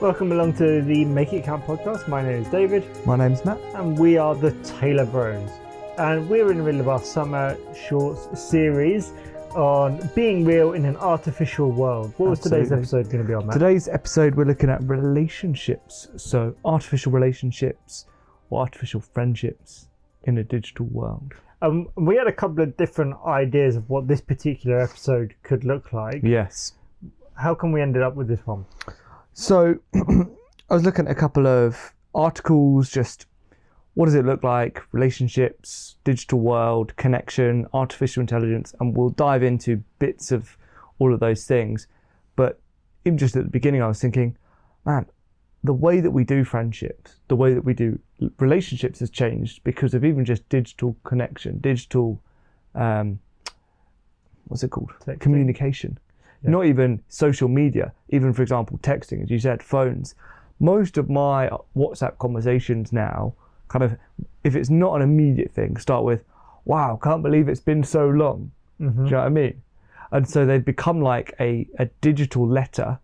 Welcome along to the Make It Count podcast. My name is David. My name's Matt. And we are the Taylor Bros. And we're in the middle of our summer shorts series on being real in an artificial world. What was today's episode going to be on, Matt? Today's episode, we're looking at relationships. So artificial relationships or artificial friendships in a digital world. We had a couple of different ideas of what this particular episode could look like. Yes. How come we ended up with this one? So I was looking at a couple of articles, just what does it look like, relationships, digital world, connection, artificial intelligence, and we'll dive into bits of all of those things. But even just at the beginning, I was thinking, man, the way that we do friendships, the way that we do relationships has changed because of even just digital connection, digital, what's it called? Texting. Communication. Yeah. Not even social media, even, for example, texting, as you said, phones. Most of my WhatsApp conversations now, kind of, if it's not an immediate thing, start with, wow, can't believe it's been so long. Mm-hmm. Do you know what I mean? And so they've become like a digital letter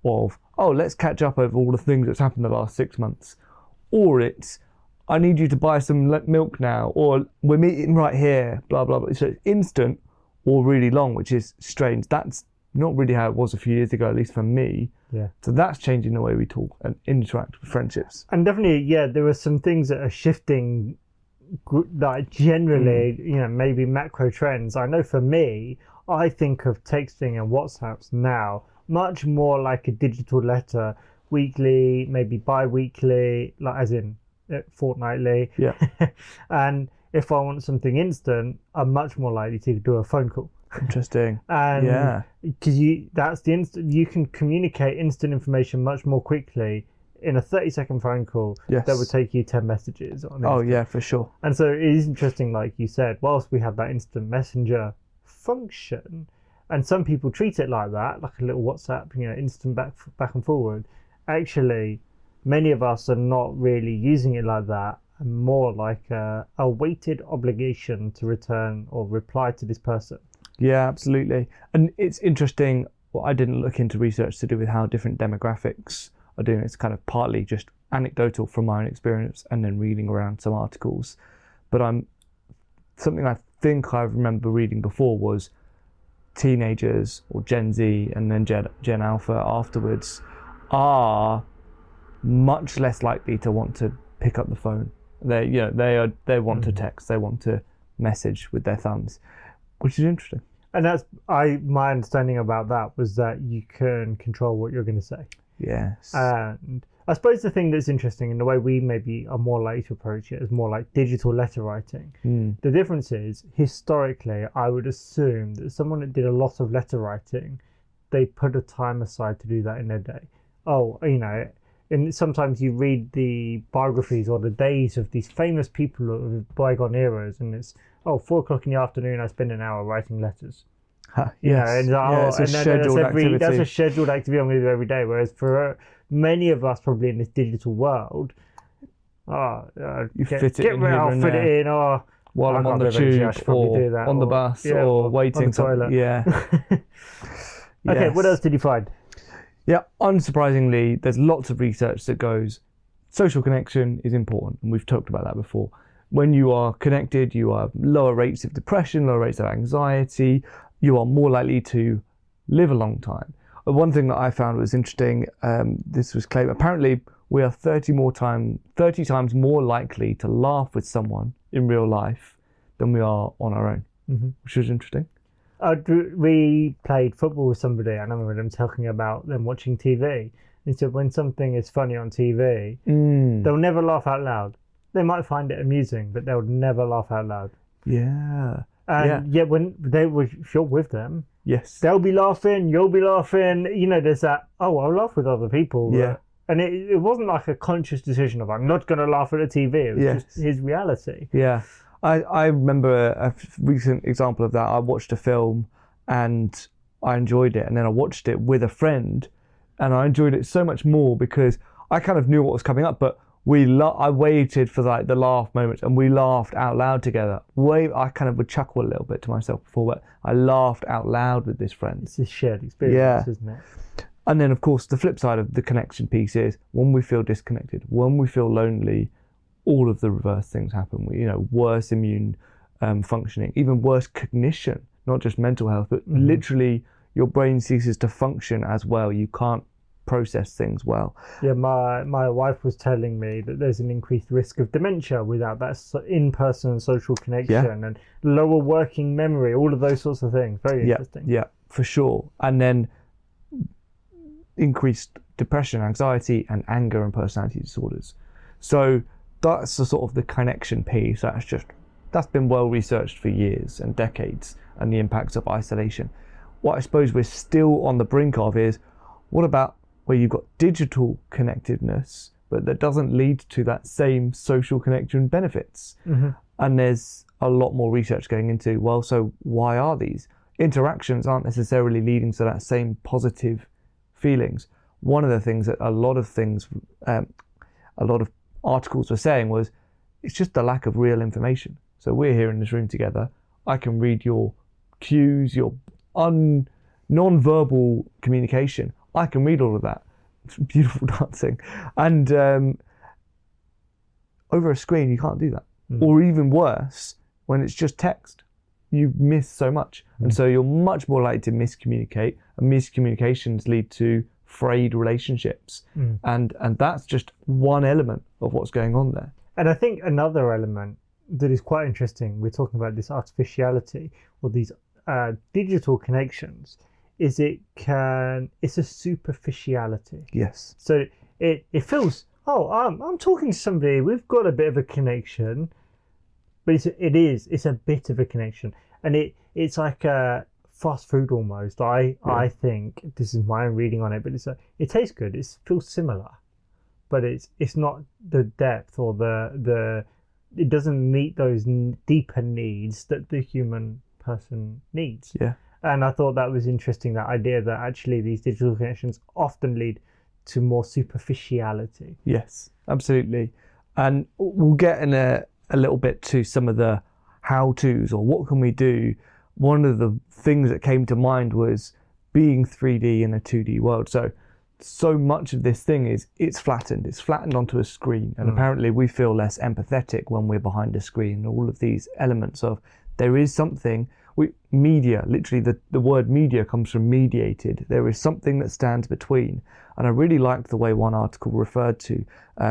of, oh, let's catch up over all the things that's happened the last 6 months. Or it's, I need you to buy some milk now, or we're meeting right here, blah, blah, blah. So it's instant or really long, which is strange. That's not really how it was a few years ago, at least for me. Yeah. So that's changing the way we talk and interact with friendships. And definitely, yeah, there are some things that are shifting, like generally, maybe macro trends. I know for me, I think of texting and WhatsApps now much more like a digital letter, weekly, maybe bi-weekly, like as in fortnightly. Yeah. And if I want something instant, I'm much more likely to do a phone call. Interesting. And yeah, because that's the instant, you can communicate instant information much more quickly in a 30-second phone call. Yes. That would take you 10 messages on instant. Oh yeah, for sure. And so it is interesting, like you said, whilst we have that instant messenger function, and some people treat it like that, like a little WhatsApp, instant back and forward. Actually, many of us are not really using it like that, and more like a weighted obligation to return or reply to this person. Yeah, absolutely. And it's interesting, well, I didn't look into research to do with how different demographics are doing. It's kind of partly just anecdotal from my own experience and then reading around some articles. But something I think I remember reading before was teenagers or Gen Z and then Gen Alpha afterwards are much less likely to want to pick up the phone. They want to text, they want to message with their thumbs, which is interesting. And that's my understanding about that was that you can control what you're going to say. Yes. And I suppose the thing that's interesting in the way we maybe are more likely to approach it is more like digital letter writing. The difference is, historically, I would assume that someone that did a lot of letter writing, they put a time aside to do that in their day. And sometimes you read the biographies or the days of these famous people of bygone eras, and it's 4:00 in the afternoon, I spend an hour writing letters. Yes. It's a scheduled activity. That's a scheduled activity I'm going to do every day. Whereas for many of us, probably in this digital world, you fit it in here and there. Fit it in, while I'm on the tube or on the bus or waiting. On the toilet. Yeah. Okay, what else did you find? Yeah, unsurprisingly, there's lots of research that goes, social connection is important, and we've talked about that before. When you are connected, you have lower rates of depression, lower rates of anxiety, you are more likely to live a long time. One thing that I found was interesting, this was claimed, apparently we are 30 times more likely to laugh with someone in real life than we are on our own, which was interesting. We played football with somebody. I remember them talking about them watching TV. They said when something is funny on TV, they'll never laugh out loud. They might find it amusing, but they'll never laugh out loud. Yeah. And yet when if you're with them, yes, they'll be laughing, you'll be laughing. There's that, I'll laugh with other people. Yeah. And it wasn't like a conscious decision of, I'm not going to laugh at the TV. It was just his reality. Yeah. I remember a recent example of that. I watched a film and I enjoyed it. And then I watched it with a friend and I enjoyed it so much more because I kind of knew what was coming up, but I waited for like the laugh moments and we laughed out loud together. I kind of would chuckle a little bit to myself before, but I laughed out loud with this friend. It's a shared experience, isn't it? And then, of course, the flip side of the connection piece is when we feel disconnected, when we feel lonely, all of the reverse things happen. Worse immune functioning, even worse cognition, not just mental health, but literally your brain ceases to function as well. You can't process things well. Yeah, my wife was telling me that there's an increased risk of dementia without that in-person social connection and lower working memory, all of those sorts of things. Very interesting. Yeah, for sure. And then increased depression, anxiety, and anger and personality disorders. So that's the sort of the connection piece. That's been well researched for years and decades, and the impacts of isolation. What I suppose we're still on the brink of is, what about where you've got digital connectedness, but that doesn't lead to that same social connection benefits? And there's a lot more research going into, well, so why are these interactions aren't necessarily leading to that same positive feelings? One of the things that a lot of articles were saying was, it's just the lack of real information. So we're here in this room together. I can read your cues, your non-verbal communication. I can read all of that. It's beautiful dancing. And over a screen, you can't do that. Or even worse, when it's just text, you miss so much. And so you're much more likely to miscommunicate, and miscommunications lead to frayed relationships. And that's just one element of what's going on there. And I think another element that is quite interesting, we're talking about this artificiality or these digital connections, is it's a superficiality. Yes. So it feels, I'm talking to somebody, we've got a bit of a connection, but it's a bit of a connection. And it's like a fast food almost. I think, this is my own reading on it, but it tastes good. It feels similar, but it's not the depth or it doesn't meet those deeper needs that the human person needs. Yeah. And I thought that was interesting, that idea that actually these digital connections often lead to more superficiality. Yes, absolutely. And we'll get in a little bit to some of the how-tos, or what can we do. One of the things that came to mind was being 3D in a 2D world. So much of this thing it's flattened onto a screen, and apparently we feel less empathetic when we're behind a screen. All of these elements of, there is something, media, literally the word media comes from mediated. There is something that stands between. And I really liked the way one article referred to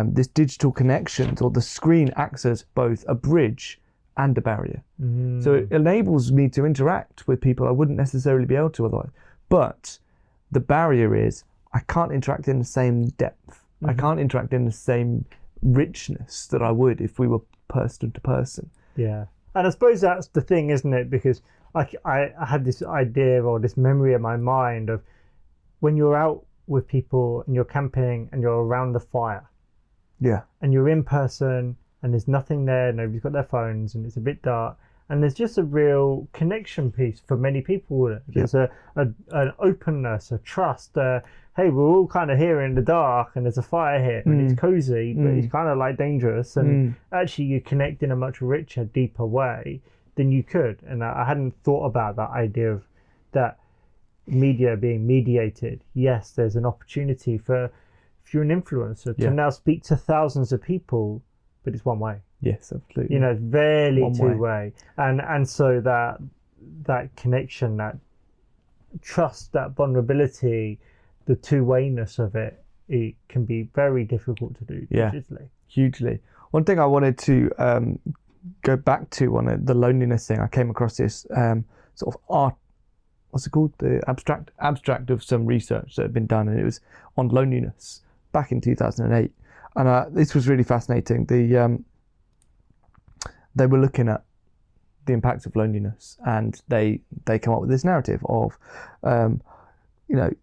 this digital connections, or the screen acts as both a bridge and a barrier. So it enables me to interact with people I wouldn't necessarily be able to otherwise. But the barrier is, I can't interact in the same depth. I can't interact in the same richness that I would if we were person to person. Yeah. And I suppose that's the thing, isn't it? Because I had this idea or this memory in my mind of when you're out with people and you're camping and you're around the fire. Yeah. And you're in person and there's nothing there, nobody's got their phones, and it's a bit dark. And there's just a real connection piece for many people. There's an openness, a trust. Hey, we're all kind of here in the dark, and there's a fire here, and it's cozy, but it's kind of like dangerous. And actually, you connect in a much richer, deeper way than you could. And I hadn't thought about that idea of that media being mediated. Yes, there's an opportunity for, if you're an influencer, to now speak to thousands of people, but it's one way. Yes, absolutely. It's barely two-way. And so that connection, that trust, that vulnerability, the two-wayness of it can be very difficult to do digitally. Hugely. One thing I wanted to go back to on the loneliness thing, I came across this sort of art, what's it called? The abstract of some research that had been done, and it was on loneliness back in 2008. And this was really fascinating. They were looking at the impacts of loneliness, and they come up with this narrative of,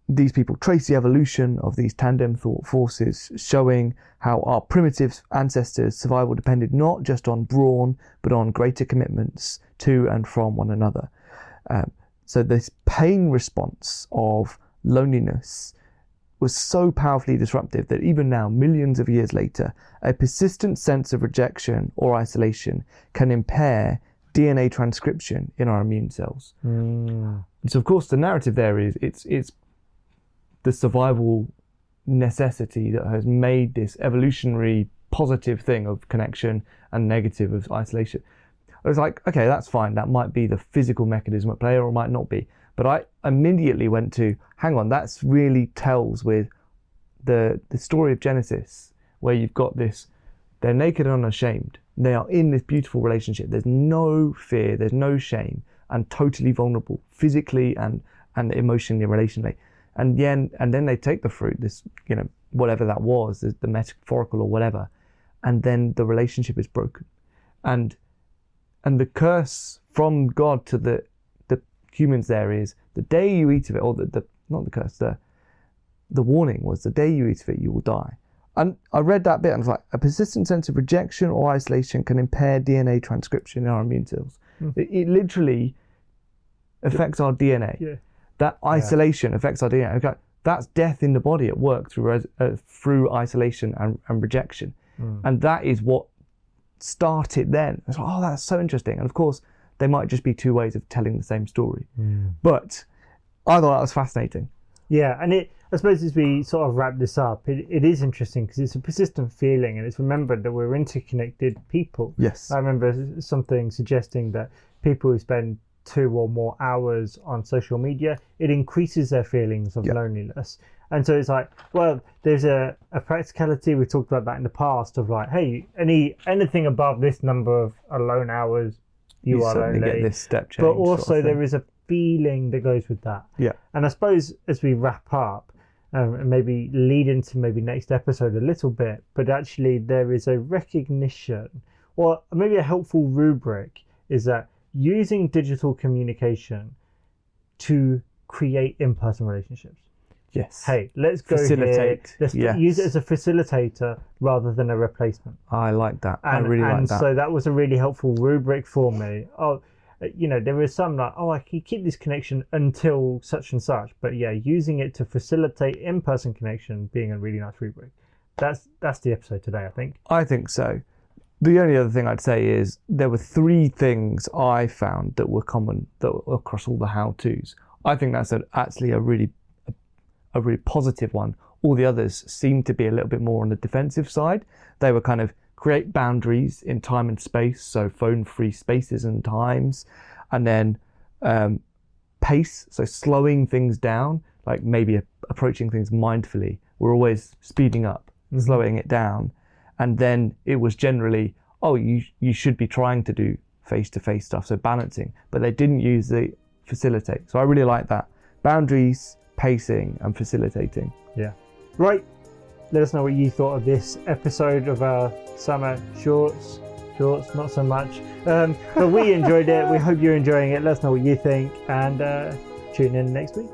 these people trace the evolution of these tandem thought forces, showing how our primitive ancestors' survival depended not just on brawn, but on greater commitments to and from one another. So this pain response of loneliness was so powerfully disruptive that even now, millions of years later, a persistent sense of rejection or isolation can impair DNA transcription in our immune cells. So of course the narrative there is it's the survival necessity that has made this evolutionary positive thing of connection and negative of isolation. I was like, okay, that's fine. That might be the physical mechanism at play, or it might not be. But I immediately went to, hang on, that's really tells with the story of Genesis, where you've got this, they're naked and unashamed. They are in this beautiful relationship. There's no fear, there's no shame, and totally vulnerable physically and emotionally and relationally. And then they take the fruit, this, whatever that was, the metaphorical or whatever, and then the relationship is broken. And the curse from God to the humans there is, the day you eat of it, or not the curse, the warning was, the day you eat of it, you will die. And I read that bit and I was like, a persistent sense of rejection or isolation can impair DNA transcription in our immune cells. It literally affects our DNA. Yeah. That isolation affects our DNA. Okay, that's death in the body at work through isolation and rejection. And that is what started then. I was like, oh, that's so interesting. And of course, they might just be two ways of telling the same story. But I thought that was fascinating. Yeah, and I suppose as we sort of wrap this up, it is interesting because it's a persistent feeling, and it's remembered that we're interconnected people. Yes. I remember something suggesting that people who spend 2 or more hours on social media, it increases their feelings of loneliness. And so it's like, well, there's a practicality, we talked about that in the past, of like, hey, anything above this number of alone hours, you are lonely. Get this step change. But also sort of there is a feeling that goes with that. Yeah. And I suppose as we wrap up, and maybe lead into maybe next episode a little bit, but actually there is a recognition, or maybe a helpful rubric, is that using digital communication to create in-person relationships. Yes. Hey, let's go Facilitate. here. Let's use it as a facilitator rather than a replacement. I like that. I really like that. And so that was a really helpful rubric for me. There is some like, I can keep this connection until such and such. But yeah, using it to facilitate in-person connection being a really nice rubric. That's the episode today, I think. I think so. The only other thing I'd say is there were 3 things I found that were common across all the how-tos. I think that's actually a really positive one. All the others seem to be a little bit more on the defensive side. They were kind of create boundaries in time and space, so phone-free spaces and times, and then pace, so slowing things down, like maybe approaching things mindfully. We're always speeding up, slowing it down. And then it was generally, you should be trying to do face-to-face stuff, so balancing. But they didn't use the facilitate. So I really like that. Boundaries, pacing, and facilitating. Yeah. Right. Let us know what you thought of this episode of our summer shorts. Shorts, not so much. But we enjoyed it. We hope you're enjoying it. Let us know what you think. And tune in next week.